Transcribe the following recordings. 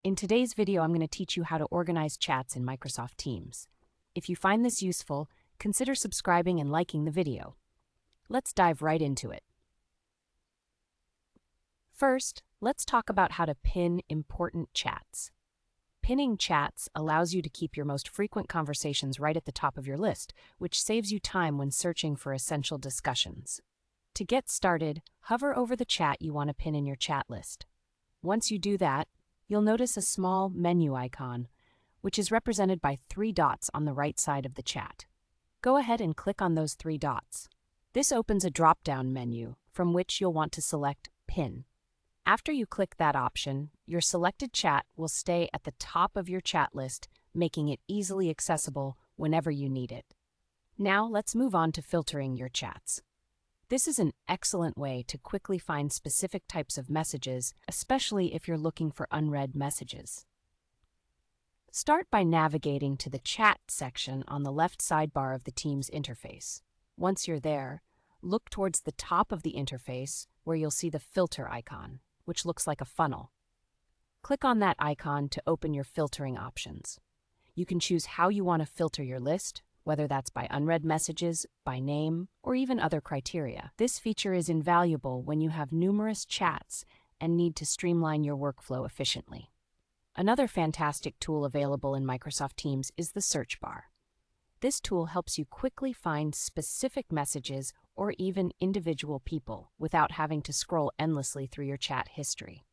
In today's video, I'm going to teach you how to organize chats in Microsoft Teams. If you find this useful, consider subscribing and liking the video. Let's dive right into it. First, let's talk about how to pin important chats. Pinning chats allows you to keep your most frequent conversations right at the top of your list, which saves you time when searching for essential discussions. To get started, hover over the chat you want to pin in your chat list. Once you do that, you'll notice a small menu icon, which is represented by 3 dots on the right side of the chat. Go ahead and click on those 3 dots. This opens a drop-down menu from which you'll want to select Pin. After you click that option, your selected chat will stay at the top of your chat list, making it easily accessible whenever you need it. Now let's move on to filtering your chats. This is an excellent way to quickly find specific types of messages, especially if you're looking for unread messages. Start by navigating to the Chat section on the left sidebar of the Teams interface. Once you're there, look towards the top of the interface where you'll see the filter icon, which looks like a funnel. Click on that icon to open your filtering options. You can choose how you want to filter your list, whether that's by unread messages, by name, or even other criteria. This feature is invaluable when you have numerous chats and need to streamline your workflow efficiently. Another fantastic tool available in Microsoft Teams is the search bar. This tool helps you quickly find specific messages or even individual people without having to scroll endlessly through your chat history.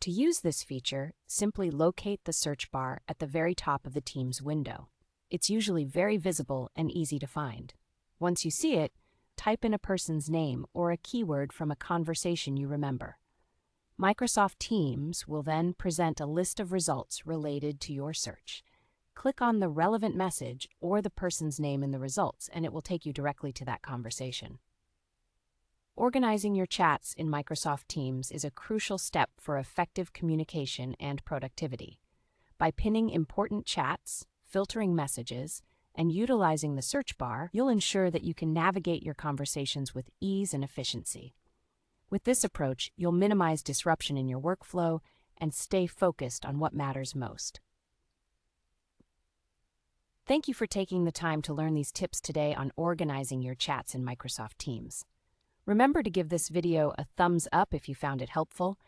To use this feature, simply locate the search bar at the very top of the Teams window. It's usually very visible and easy to find. Once you see it, type in a person's name or a keyword from a conversation you remember. Microsoft Teams will then present a list of results related to your search. Click on the relevant message or the person's name in the results, and it will take you directly to that conversation. Organizing your chats in Microsoft Teams is a crucial step for effective communication and productivity. By pinning important chats, filtering messages, and utilizing the search bar, you'll ensure that you can navigate your conversations with ease and efficiency. With this approach, you'll minimize disruption in your workflow and stay focused on what matters most. Thank you for taking the time to learn these tips today on organizing your chats in Microsoft Teams. Remember to give this video a thumbs up if you found it helpful,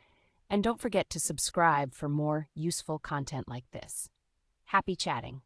and don't forget to subscribe for more useful content like this. Happy chatting!